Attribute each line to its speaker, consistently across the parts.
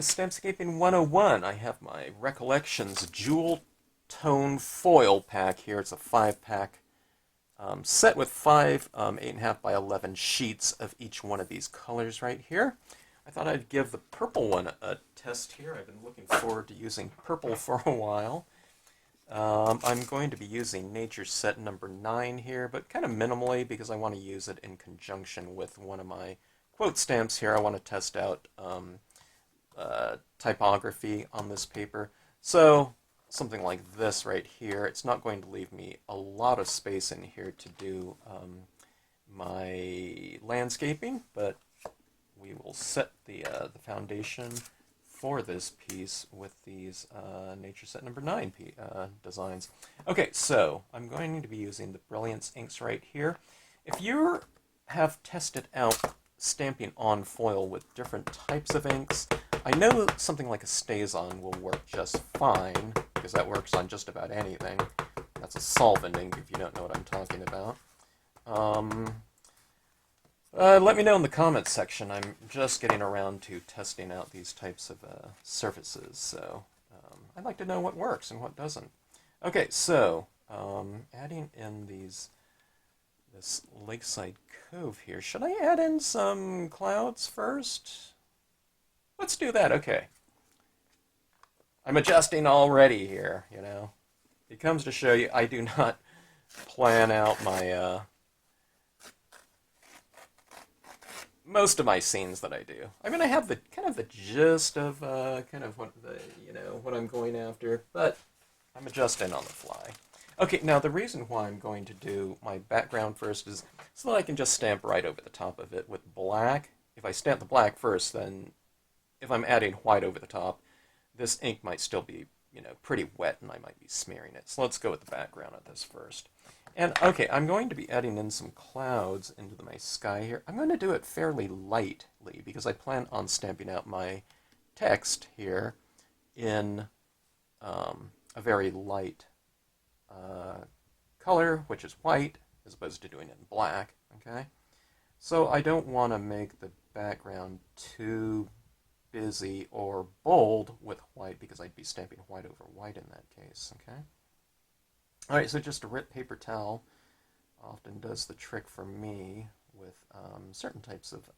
Speaker 1: to Stampscaping 101. I have my Recollections Jewel Toned Foil pack here. It's a 5-pack set with 5 8.5 by 11 sheets of each one of these colors right here. I thought I'd give the purple one a test here. I've been looking forward to using purple for a while. I'm going to be using Nature Set number 9 here, but kind of minimally because I want to use it in conjunction with one of my quote stamps here. I want to test out typography on this paper. So something like this right here, it's not going to leave me a lot of space in here to do my landscaping, but we will set the foundation for this piece with these Nature Set number 9 designs. Okay, so I'm going to be using the Brilliance inks right here. If you have tested out stamping on foil with different types of inks, I know something like a StazOn will work just fine, because that works on just about anything. That's a solvent ink if you don't know what I'm talking about. Let me know in the comments section. I'm just getting around to testing out these types of surfaces, so I'd like to know what works and what doesn't. Okay, so adding in this lakeside cove here. Should I add in some clouds first? Let's do that, okay. I'm adjusting already here, you know. It comes to show you I do not plan out my most of my scenes that I do. I mean, I have the kind of the gist of kind of what what I'm going after, but I'm adjusting on the fly. Okay, now the reason why I'm going to do my background first is so that I can just stamp right over the top of it with black. If I stamp the black first, then if I'm adding white over the top, this ink might still be, pretty wet and I might be smearing it. So let's go with the background of this first. And okay, I'm going to be adding in some clouds into my sky here. I'm going to do it fairly lightly because I plan on stamping out my text here in a very light color, which is white, as opposed to doing it in black, okay? So I don't want to make the background too busy or bold with white because I'd be stamping white over white in that case, okay? Alright, so just a RIP paper towel often does the trick for me with certain types of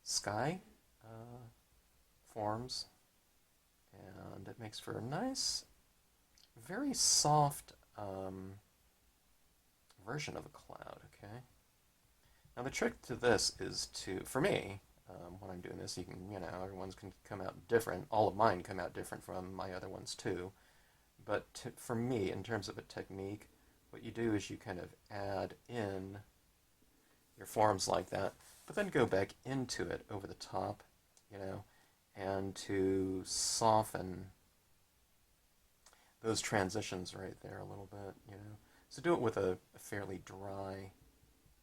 Speaker 1: sky forms, and it makes for a nice, very soft version of a cloud, okay? Now the trick to this is to, for me, when I'm doing this, you can, everyone's can come out different. All of mine come out different from my other ones too. But for me, in terms of a technique, what you do is you kind of add in your forms like that, but then go back into it over the top, and to soften those transitions right there a little bit, So do it with a fairly dry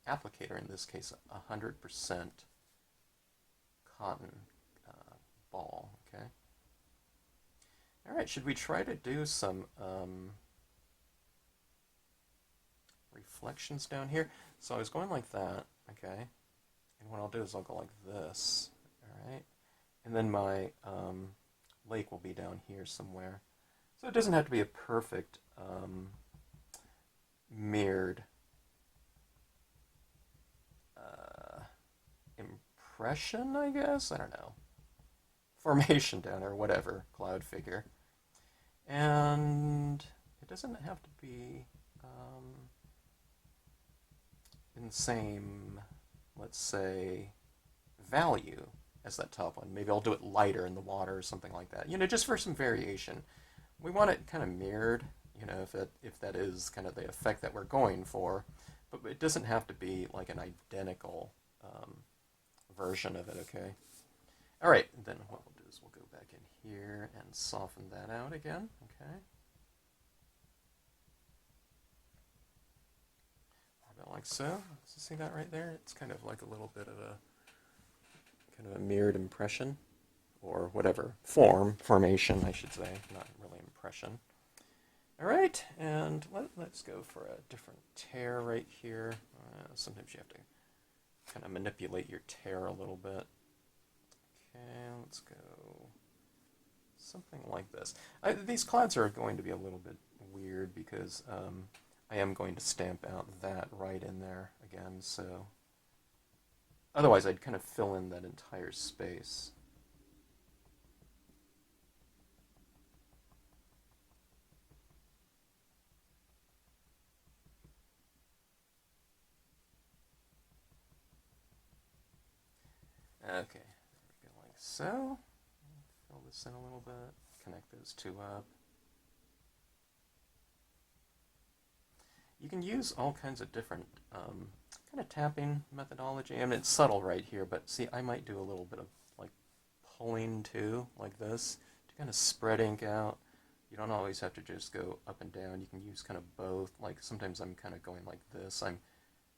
Speaker 1: applicator, in this case 100% cotton ball, okay? Alright, should we try to do some reflections down here? So I was going like that, okay? And what I'll do is I'll go like this, alright? And then my lake will be down here somewhere. So it doesn't have to be a perfect mirrored impression, I guess? I don't know. Formation down there, whatever, cloud figure. And it doesn't have to be in the same, let's say, value as that top one. Maybe I'll do it lighter in the water or something like that. Just for some variation. We want it kind of mirrored, if that is kind of the effect that we're going for. But it doesn't have to be like an identical version of it, okay? Alright, then what we'll do is we'll go back in here and soften that out again, okay? About like so. See that right there? It's kind of like a little bit of a mirrored impression, or whatever, formation, I should say, not really impression. Alright, and let's go for a different tear right here. Sometimes you have to kind of manipulate your tear a little bit. Okay, let's go something like this. These clouds are going to be a little bit weird because I am going to stamp out that right in there again, so otherwise I'd kind of fill in that entire space. Okay, there we go, like so. Fill this in a little bit, connect those two up. You can use all kinds of different kind of tapping methodology. I mean, it's subtle right here, but see, I might do a little bit of like pulling too, like this, to kind of spread ink out. You don't always have to just go up and down. You can use kind of both. Like sometimes I'm kind of going like this. I'm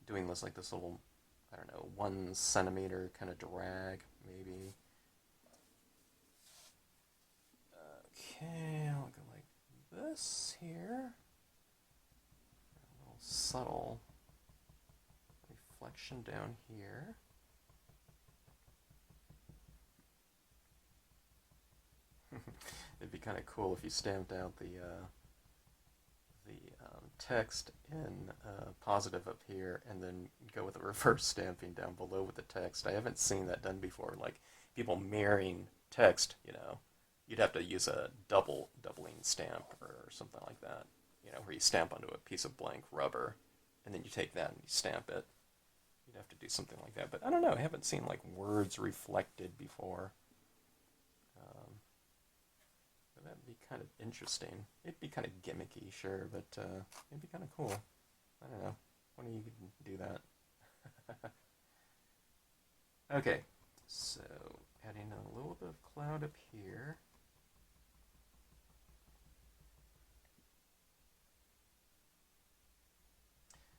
Speaker 1: doing this like this little, I don't know, 1 centimeter kind of drag, maybe. Okay, I'll go like this here. A little subtle reflection down here. It'd be kind of cool if you stamped out the text in positive up here and then go with a reverse stamping down below with the text. I haven't seen that done before, like people mirroring text, you know. You'd have to use a doubling stamp or something like that, you know, where you stamp onto a piece of blank rubber and then you take that and you stamp it. You'd have to do something like that, but I don't know, I haven't seen like words reflected before. That'd be kind of interesting. It'd be kind of gimmicky, sure, but it'd be kind of cool. I don't know. When do you do that? Okay, so adding a little bit of cloud up here.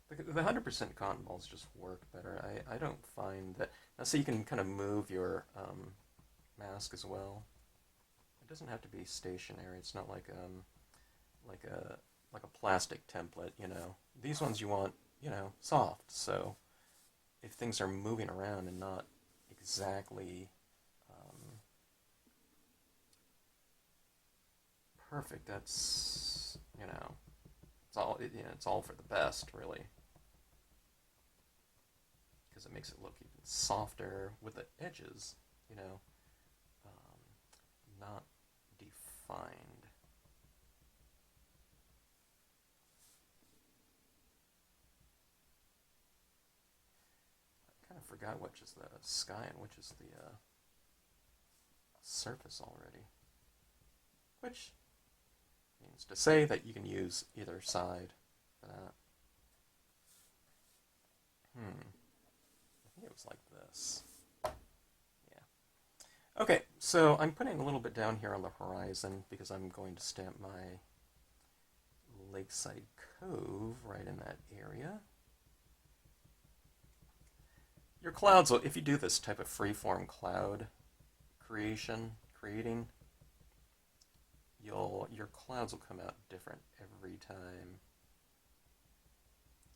Speaker 1: The 100% cotton balls just work better. I don't find that... Now, so you can kind of move your mask as well. It doesn't have to be stationary. It's not like a plastic template, you know. These ones you want, you know, soft. So if things are moving around and not exactly perfect, that's, you know, it's all for the best, really, because it makes it look even softer with the edges, you know, not defined. I kind of forgot which is the sky and which is the surface already. Which means to say that you can use either side for that. I think it was like this. Okay, so I'm putting a little bit down here on the horizon because I'm going to stamp my Lakeside Cove right in that area. Your clouds will, if you do this type of freeform cloud creating, your clouds will come out different every time.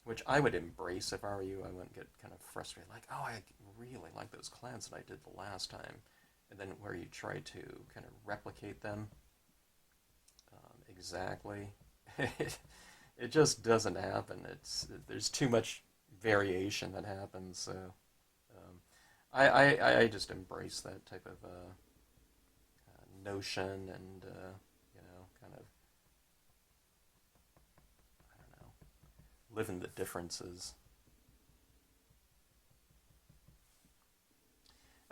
Speaker 1: Which I would embrace if I were you. I wouldn't get kind of frustrated, like, oh, I really like those clouds that I did the last time. And then where you try to kind of replicate them exactly, it just doesn't happen. There's too much variation that happens. So I just embrace that type of notion and you know, kind of, I don't know, live in the differences.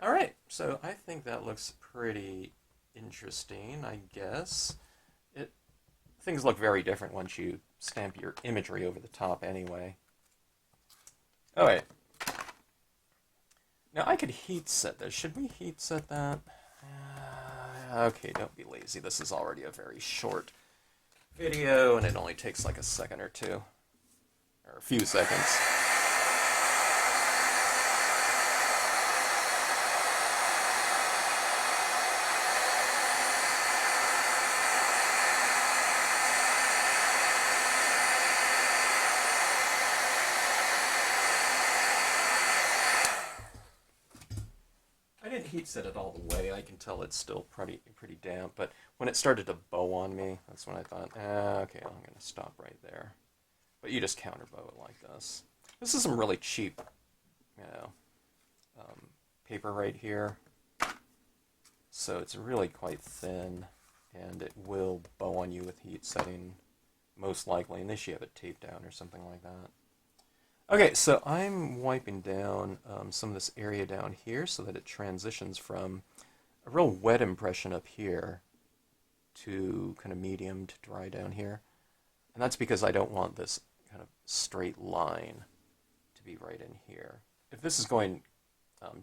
Speaker 1: All right, so I think that looks pretty interesting, I guess. Things look very different once you stamp your imagery over the top anyway. All right. Now, I could heat set this. Should we heat set that? Okay, don't be lazy. This is already a very short video, and it only takes like a second or two, or a few seconds. heat set it all the way, I can tell it's still pretty damp, but when it started to bow on me, that's when I thought, okay, I'm going to stop right there. But you just counter bow it like this. This is some really cheap, you know, paper right here. So it's really quite thin, and it will bow on you with heat setting, most likely, unless you have it taped down or something like that. Okay, so I'm wiping down some of this area down here so that it transitions from a real wet impression up here to kind of medium to dry down here. And that's because I don't want this kind of straight line to be right in here. If this is going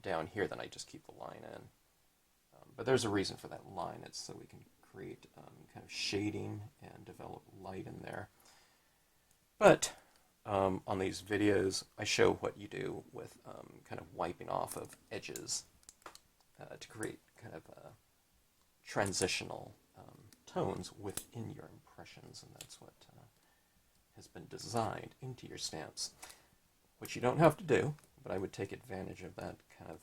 Speaker 1: down here, then I just keep the line in. But there's a reason for that line. It's so we can create kind of shading and develop light in there. But on these videos, I show what you do with kind of wiping off of edges to create kind of transitional tones within your impressions, and that's what has been designed into your stamps, which you don't have to do, but I would take advantage of that kind of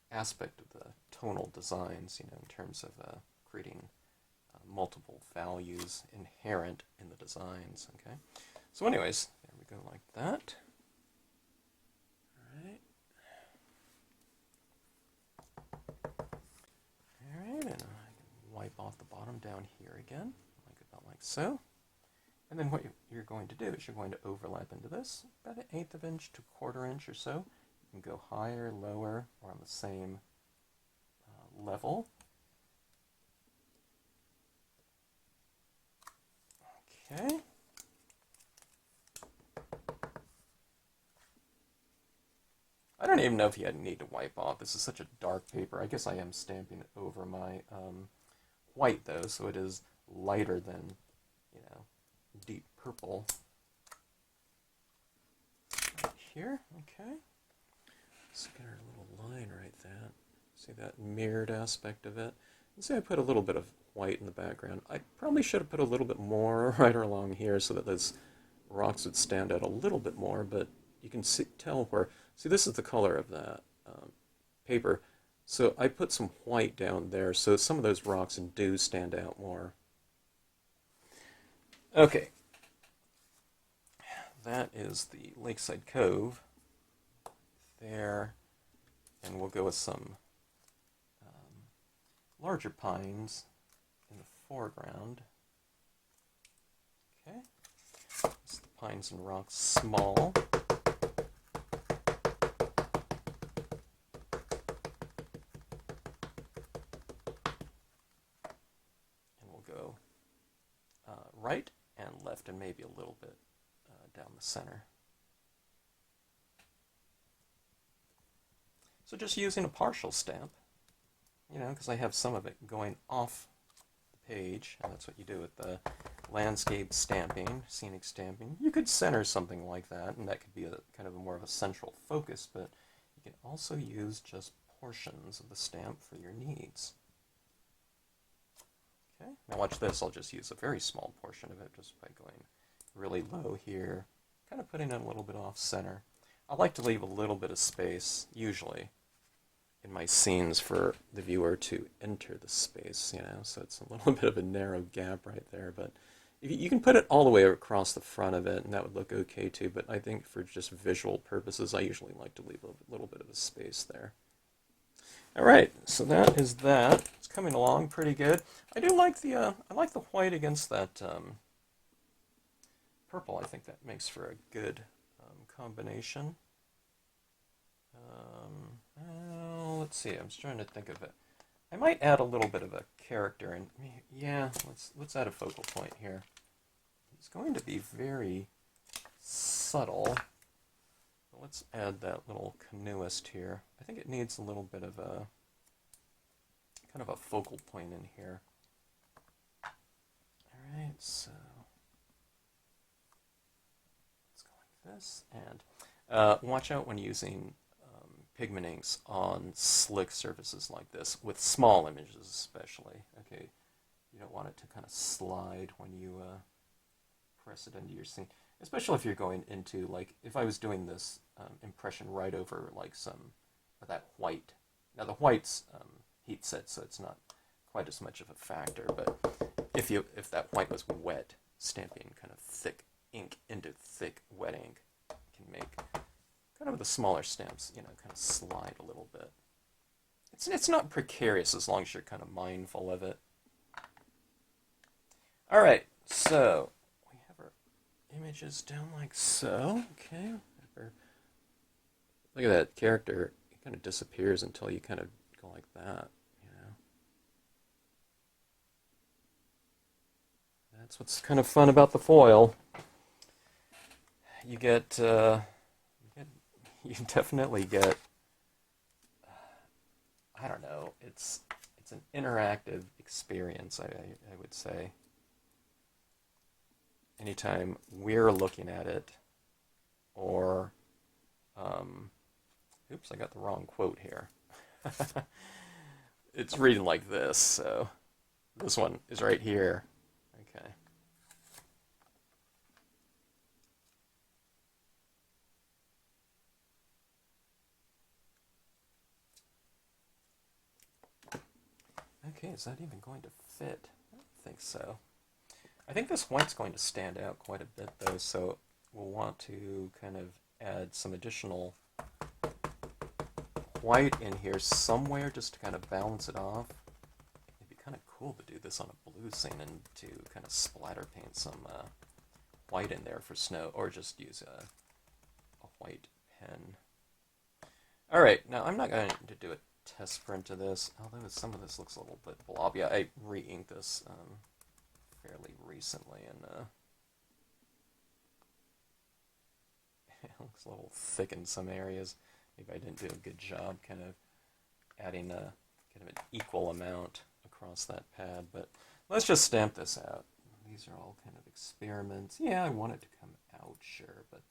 Speaker 1: aspect of the tonal designs, you know, in terms of creating multiple values inherent in the designs, okay? So anyways, there we go like that. Alright, and I can wipe off the bottom down here again, about like so. And then what you're going to do is you're going to overlap into this, about 1/8 of an inch to 1/4 inch or so. You can go higher, lower, or on the same level. Okay. I don't even know if you need to wipe off. This is such a dark paper. I guess I am stamping it over my white, though, so it is lighter than, you know, deep purple. Right here, okay. Let's get our little line right there. See that mirrored aspect of it? And see, I put a little bit of white in the background. I probably should have put a little bit more right along here so that those rocks would stand out a little bit more, but you can tell where, see, this is the color of that paper, so I put some white down there so some of those rocks do stand out more. Okay, that is the Lakeside Cove there, and we'll go with some larger pines in the foreground. Okay, it's the pines and rocks small. And we'll go right and left and maybe a little bit down the center. So just using a partial stamp, you know, because I have some of it going off the page, and that's what you do with the landscape stamping, scenic stamping. You could center something like that, and that could be a kind of more of a central focus, but you can also use just portions of the stamp for your needs. Okay, now watch this. I'll just use a very small portion of it just by going really low here, kind of putting it a little bit off center. I like to leave a little bit of space, usually, in my scenes for the viewer to enter the space, you know, so it's a little bit of a narrow gap right there, but you can put it all the way across the front of it, and that would look okay too, but I think for just visual purposes, I usually like to leave a little bit of a space there. Alright, so that is that. It's coming along pretty good. I do like the, I like the white against that purple. I think that makes for a good combination. Let's see, I'm just trying to think of it. I might add a little bit of a character, and yeah, let's add a focal point here. It's going to be very subtle. Let's add that little canoeist here. I think it needs a little bit of a kind of a focal point in here. Alright, so let's go like this. And watch out when using pigment inks on slick surfaces like this, with small images especially. Okay, you don't want it to kind of slide when you press it into your scene. Especially if you're going into, like, if I was doing this impression right over, like, some of that white Now the white's heat set, so it's not quite as much of a factor, but if that white was wet, stamping kind of thick ink into thick wet ink can make kind of the smaller stamps, kind of slide a little bit. It's not precarious as long as you're kind of mindful of it. All right, so we have our images down like so. Okay, look at that character. It kind of disappears until you kind of go like that. That's what's kind of fun about the foil. You definitely get. I don't know. It's an interactive experience. I would say. Anytime we're looking at it, or, oops, I got the wrong quote here. It's reading like this, so this one is right here. Okay. Okay, is that even going to fit? I don't think so. I think this white's going to stand out quite a bit, though, so we'll want to kind of add some additional white in here somewhere just to kind of balance it off. It'd be kind of cool to do this on a blue scene and to kind of splatter paint some white in there for snow, or just use a white pen. All right, now I'm not going to do a test print of this, although some of this looks a little bit blobby. I re-inked this fairly recently, and it looks a little thick in some areas. Maybe I didn't do a good job kind of adding a kind of an equal amount across that pad, but let's just stamp this out. These are all kind of experiments. Yeah, I want it to come out, sure, but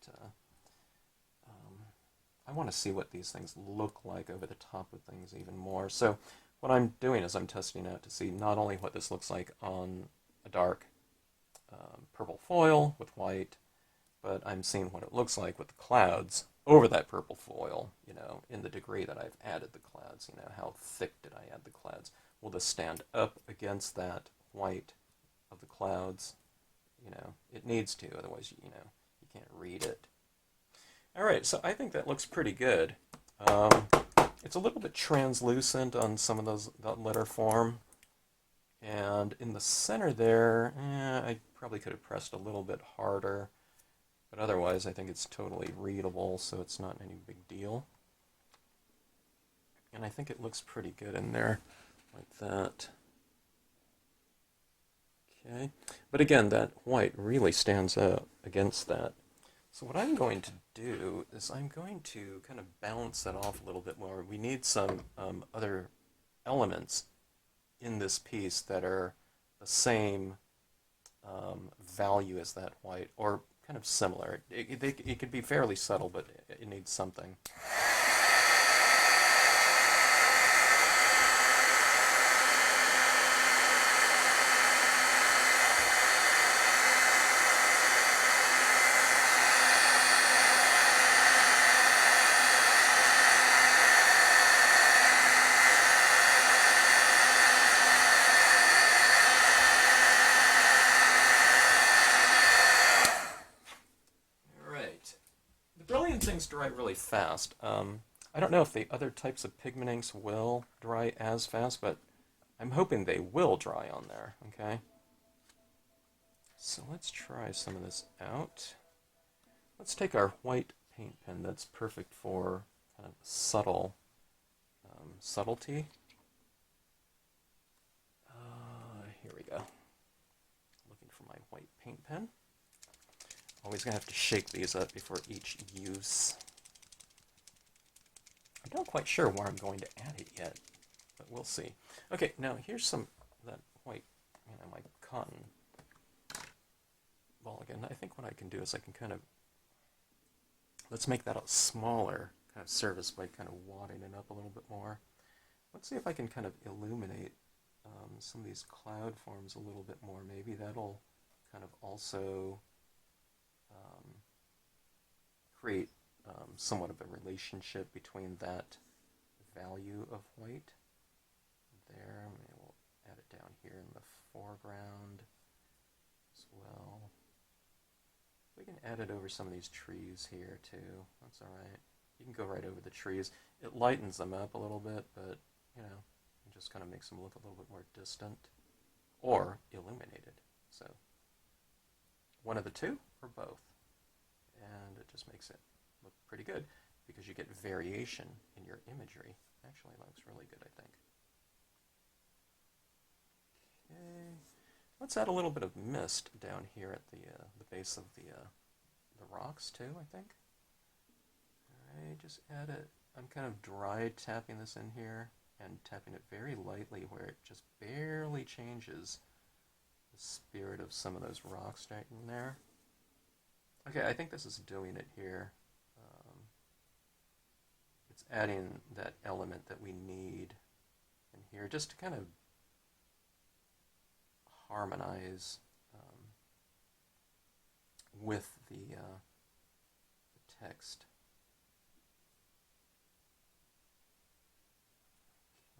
Speaker 1: I want to see what these things look like over the top of things even more. So what I'm doing is I'm testing out to see not only what this looks like on a dark purple foil with white, but I'm seeing what it looks like with the clouds over that purple foil, in the degree that I've added the clouds. How thick did I add the clouds? Will this stand up against that white of the clouds? It needs to, otherwise, you can't read it. All right, so I think that looks pretty good. It's a little bit translucent on some of that letter form. And in the center there, I probably could have pressed a little bit harder. But otherwise, I think it's totally readable, so it's not any big deal. And I think it looks pretty good in there, like that. Okay. But again, that white really stands out against that. So what I'm going to do is I'm going to kind of balance that off a little bit more. We need some other elements in this piece that are the same value as that white, or kind of similar. It could be fairly subtle, but it needs something. Things dry really fast. I don't know if the other types of pigment inks will dry as fast, but I'm hoping they will dry on there, okay? So let's try some of this out. Let's take our white paint pen that's perfect for kind of subtlety. Here we go. Looking for my white paint pen. Always going to have to shake these up before each use. I'm not quite sure where I'm going to add it yet, but we'll see. Okay, now here's some of that white, my cotton ball again. I think what I can do is I can kind of, let's make that a smaller kind of surface by kind of wadding it up a little bit more. Let's see if I can kind of illuminate some of these cloud forms a little bit more. Maybe that'll kind of also create somewhat of a relationship between that value of white. There, maybe we'll add it down here in the foreground as well. We can add it over some of these trees here too. That's all right. You can go right over the trees. It lightens them up a little bit, but you know, it just kind of makes them look a little bit more distant or illuminated. So one of the two or both, and it just makes it look pretty good because you get variation in your imagery. Actually, it looks really good, I think. Okay, let's add a little bit of mist down here at the base of the rocks too, I think. All right, just add it. I'm kind of dry tapping this in here and tapping it very lightly where it just barely changes the spirit of some of those rocks right in there. Okay, I think this is doing it here. It's adding that element that we need in here just to kind of harmonize with the text.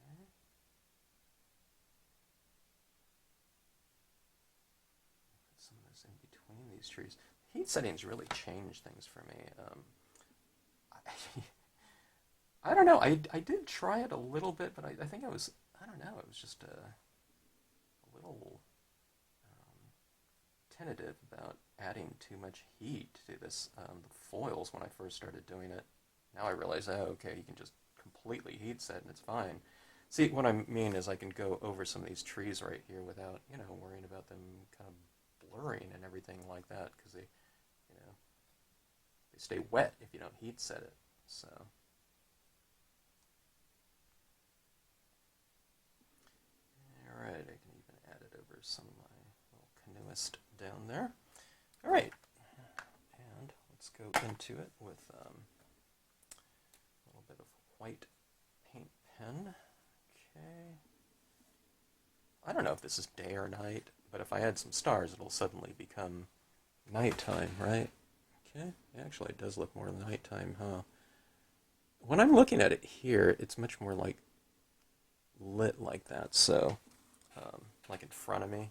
Speaker 1: Okay. Put some of this in between these trees. Heat settings really change things for me. I don't know. I did try it a little bit, but I think I was, I don't know, it was just a little tentative about adding too much heat to this, the foils when I first started doing it. Now I realize, oh, okay, you can just completely heat set and it's fine. See, what I mean is I can go over some of these trees right here without, you know, worrying about them kind of blurring and everything like that, because they, you know, they stay wet if you don't heat set it. So. Alright, I can even add it over some of my little canoeist down there. Alright, and let's go into it with a little bit of white paint pen. Okay. I don't know if this is day or night, but if I add some stars, it'll suddenly become nighttime, right? Okay, actually it does look more nighttime, huh? When I'm looking at it here, it's much more like lit like that, so like in front of me,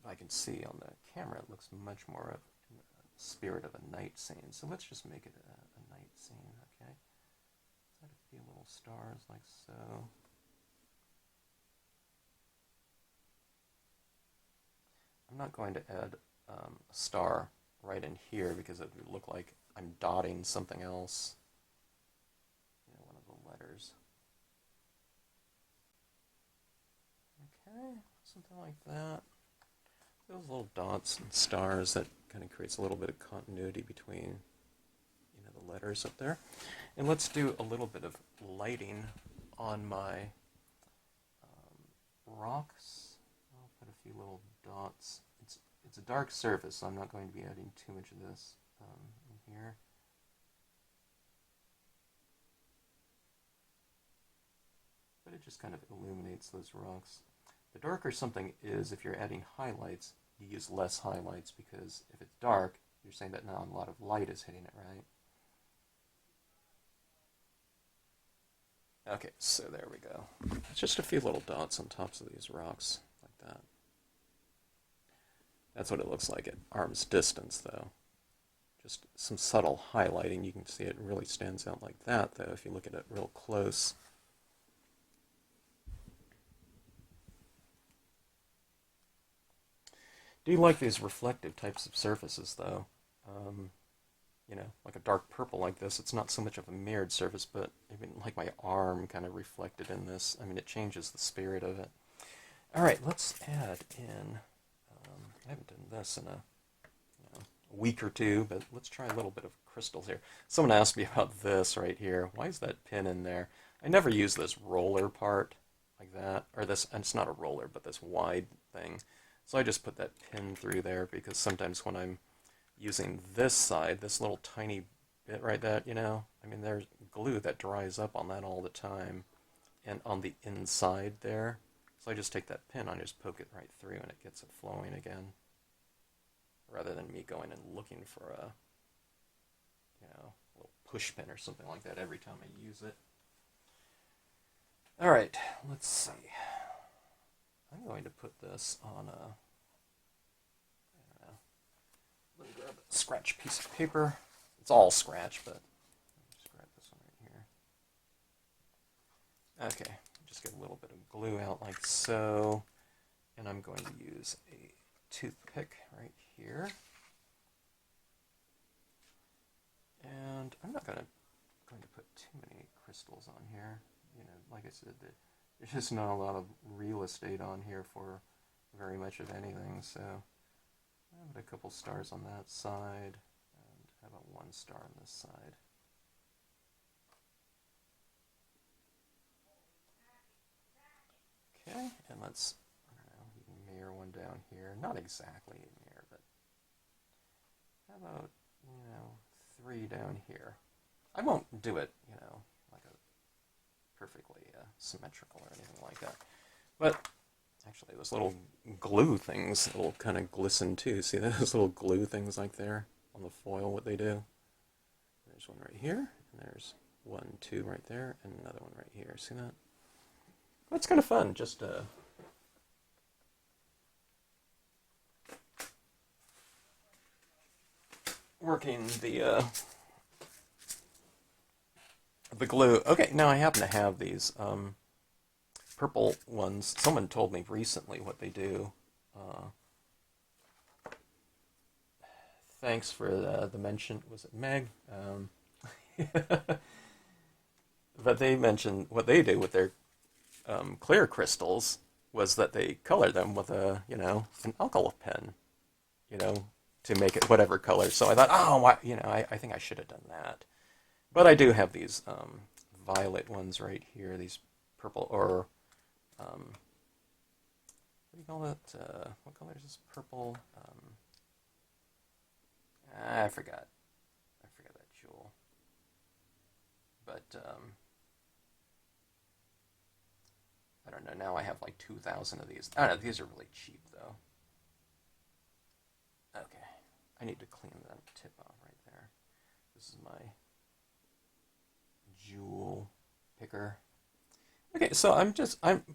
Speaker 1: I can see on the camera it looks much more of the spirit of a night scene. So let's just make it a night scene, okay? Let's add a few little stars like so. I'm not going to add a star right in here because it would look like I'm dotting something else, you know, one of the letters. Okay, something like that. Those little dots and stars, that kind of creates a little bit of continuity between, you know, the letters up there. And let's do a little bit of lighting on my rocks. I'll put a few little dots. It's a dark surface, so I'm not going to be adding too much of this in here. But it just kind of illuminates those rocks. The darker something is, if you're adding highlights, you use less highlights, because if it's dark, you're saying that now a lot of light is hitting it, right? Okay, so there we go. It's just a few little dots on tops of these rocks, like that. That's what it looks like at arm's distance, though. Just some subtle highlighting. You can see it really stands out like that, though, if you look at it real close. Do you like these reflective types of surfaces, though? You know, like a dark purple like this, it's not so much of a mirrored surface, but even like my arm kind of reflected in this. I mean, it changes the spirit of it. All right, let's add in, I haven't done this in a week or two, but let's try a little bit of crystals here. Someone asked me about this right here. Why is that pin in there? I never use this roller part like that, or this, and it's not a roller, but this wide thing. So I just put that pin through there because sometimes when I'm using this side, this little tiny bit right there, you know, I mean, there's glue that dries up on that all the time, and on the inside there. So I just take that pin, I just poke it right through, and it gets it flowing again, rather than me going and looking for a, you know, little push pin or something like that every time I use it. All right, let's see. I'm going to put this on a, I don't know, let me grab a scratch piece of paper. It's all scratch, but just grab this one right here. Okay, just get a little bit of glue out like so, and I'm going to use a toothpick right here. And I'm not going to put too many crystals on here. You know, like I said, there's just not a lot of real estate on here for very much of anything. So I have a couple stars on that side, and how about one star on this side. Okay, and let's, I don't know, you can mirror one down here. Not exactly a mirror, but how about, you know, 3 down here. I won't do it, you know, like a perfectly symmetrical or anything like that. But actually, those little glue things will kind of glisten too. See those little glue things like there on the foil, what they do? There's one right here, and there's 1, 2 right there, and another one right here. See that? That's kind of fun, just working the glue. Okay, now I happen to have these purple ones. Someone told me recently what they do. Thanks for the mention. Was it Meg? But they mentioned what they do with their clear crystals was that they color them with a, you know, an alcohol pen, you know, to make it whatever color. So I thought, oh, you know, I think I should have done that. But I do have these violet ones right here, these purple, or what do you call it? What color is this? Purple? I forgot. I forgot that jewel. But I don't know. Now I have like 2,000 of these. I don't know. These are really cheap, though. Okay. I need to clean that tip off right there. This is my jewel picker. Okay, so I'm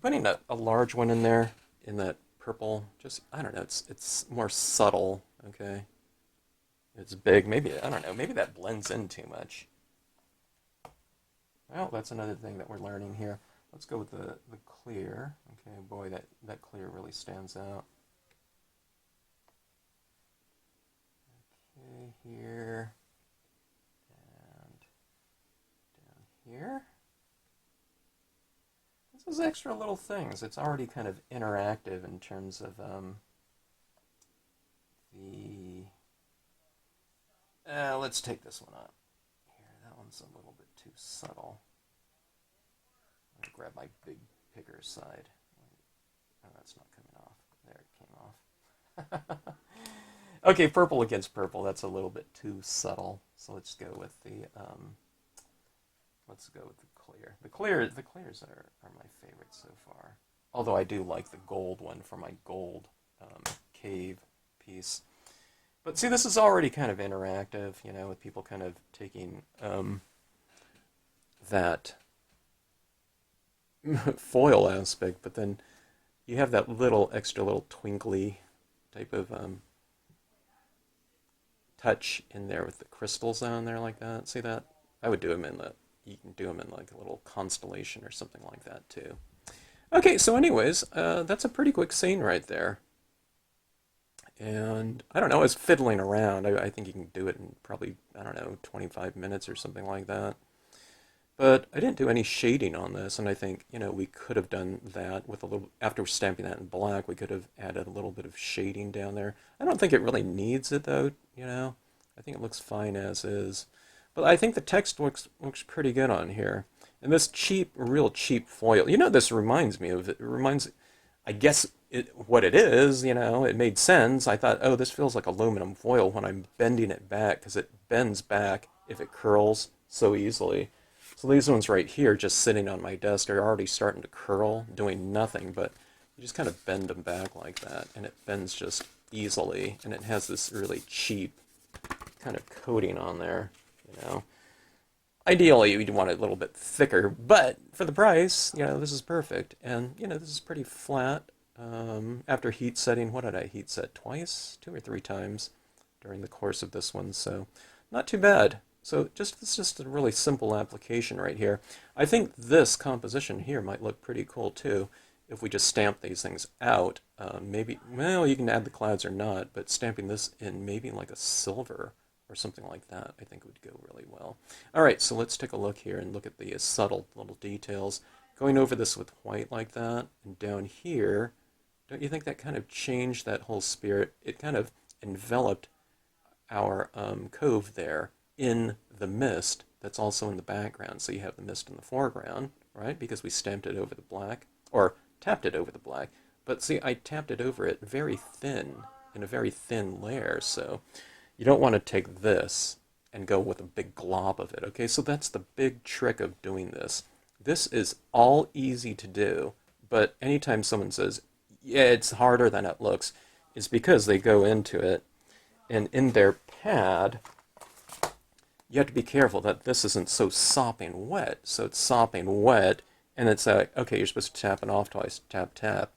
Speaker 1: putting a large one in there in that purple. Just, I don't know, it's more subtle, okay? It's big. Maybe, I don't know, maybe that blends in too much. Well, that's another thing that we're learning here. Let's go with the clear. Okay, boy, that clear really stands out. Okay, here. And down here. This is extra little things. It's already kind of interactive in terms of let's take this one up. Here, that one's a little bit too subtle. I'm going to grab my big picker side. Oh, that's not coming off. There, it came off. Okay, purple against purple. That's a little bit too subtle. So let's go with the clear. The clears are my favorite so far. Although I do like the gold one for my gold cave piece. But see, this is already kind of interactive, you know, with people kind of taking that foil aspect, but then you have that extra little twinkly type of touch in there with the crystals on there like that. See that? I would do them you can do them in like a little constellation or something like that too. Okay, so anyways, that's a pretty quick scene right there. And I don't know, I was fiddling around. I think you can do it in probably, I don't know, 25 minutes or something like that. But I didn't do any shading on this, and I think, you know, we could have done that with a little, after stamping that in black, we could have added a little bit of shading down there. I don't think it really needs it, though, you know. I think it looks fine as is. But I think the text looks pretty good on here. And this real cheap foil, you know, this reminds me of, I guess, what it is, you know, it made sense. I thought, oh, this feels like aluminum foil when I'm bending it back, because it bends back if it curls so easily. So these ones right here, just sitting on my desk, are already starting to curl, doing nothing, but you just kind of bend them back like that, and it bends just easily, and it has this really cheap kind of coating on there, you know. Ideally, you'd want it a little bit thicker, but for the price, you know, this is perfect. And, you know, this is pretty flat. After heat setting, what did I heat set? Twice? 2 or 3 times during the course of this one, so not too bad. So just it's just a really simple application right here. I think this composition here might look pretty cool too if we just stamp these things out. Maybe, well, you can add the clouds or not, but stamping this in maybe like a silver or something like that I think would go really well. All right, so let's take a look here and look at the subtle little details. Going over this with white like that, and down here, don't you think that kind of changed that whole spirit? It kind of enveloped our cove there in the mist that's also in the background. So you have the mist in the foreground, right? Because we stamped it over the black, or tapped it over the black. But see, I tapped it over it very thin, in a very thin layer. So you don't want to take this and go with a big glob of it, okay? So that's the big trick of doing this. This is all easy to do, but anytime someone says, yeah, it's harder than it looks, it's because they go into it, and in their pad, you have to be careful that this isn't so sopping wet. So it's sopping wet, and it's like, okay, you're supposed to tap it off twice, tap, tap,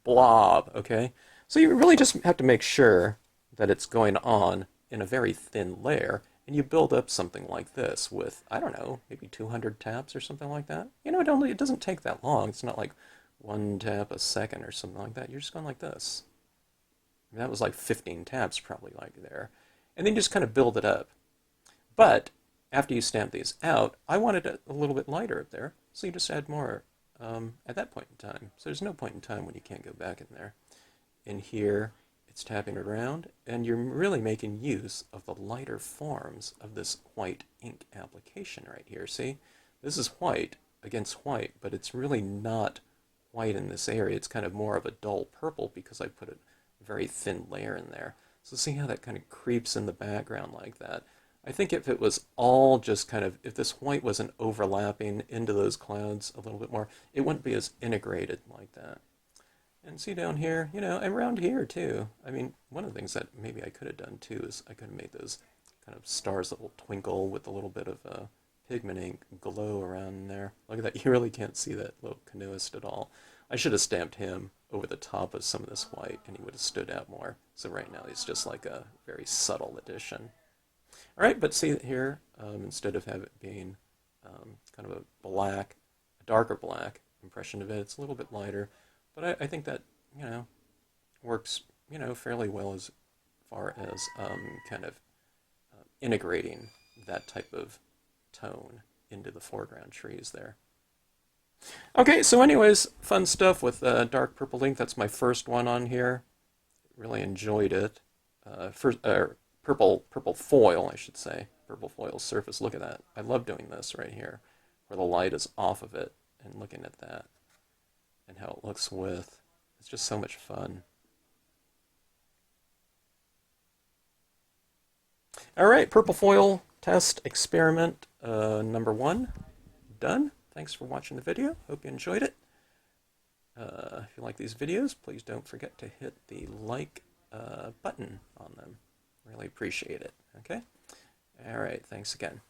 Speaker 1: blob, okay? So you really just have to make sure that it's going on in a very thin layer, and you build up something like this with, I don't know, maybe 200 taps or something like that. You know, it doesn't take that long. It's not like 1 tap a second or something like that. You're just going like this. And that was like 15 taps probably like there. And then you just kind of build it up. But after you stamp these out, I wanted it a little bit lighter up there, so you just add more at that point in time. So there's no point in time when you can't go back in there. In here, it's tapping it around, and you're really making use of the lighter forms of this white ink application right here. See? This is white against white, but it's really not white in this area. It's kind of more of a dull purple because I put a very thin layer in there. So see how that kind of creeps in the background like that. I think if it was all just kind of, if this white wasn't overlapping into those clouds a little bit more, it wouldn't be as integrated like that. And see down here, you know, and around here too. I mean, one of the things that maybe I could have done too is I could have made those kind of stars that will twinkle with a little bit of pigment ink glow around there. Look at that. You really can't see that little canoeist at all. I should have stamped him over the top of some of this white, and he would have stood out more. So right now he's just like a very subtle addition. All right, but see here, instead of have it being kind of a black, a darker black impression of it, it's a little bit lighter. But I think that, you know, works, you know, fairly well as far as kind of integrating that type of tone into the foreground trees there. Okay, so anyways, fun stuff with dark purple ink. That's my first one on here. Really enjoyed it. Purple foil, I should say. Purple foil surface. Look at that. I love doing this right here, where the light is off of it, and looking at that, and how it looks with. It's just so much fun. All right, purple foil test experiment number 1 done. Thanks for watching the video. Hope you enjoyed it. If you like these videos, please don't forget to hit the like button on them. Really appreciate it. Okay? All right, thanks again.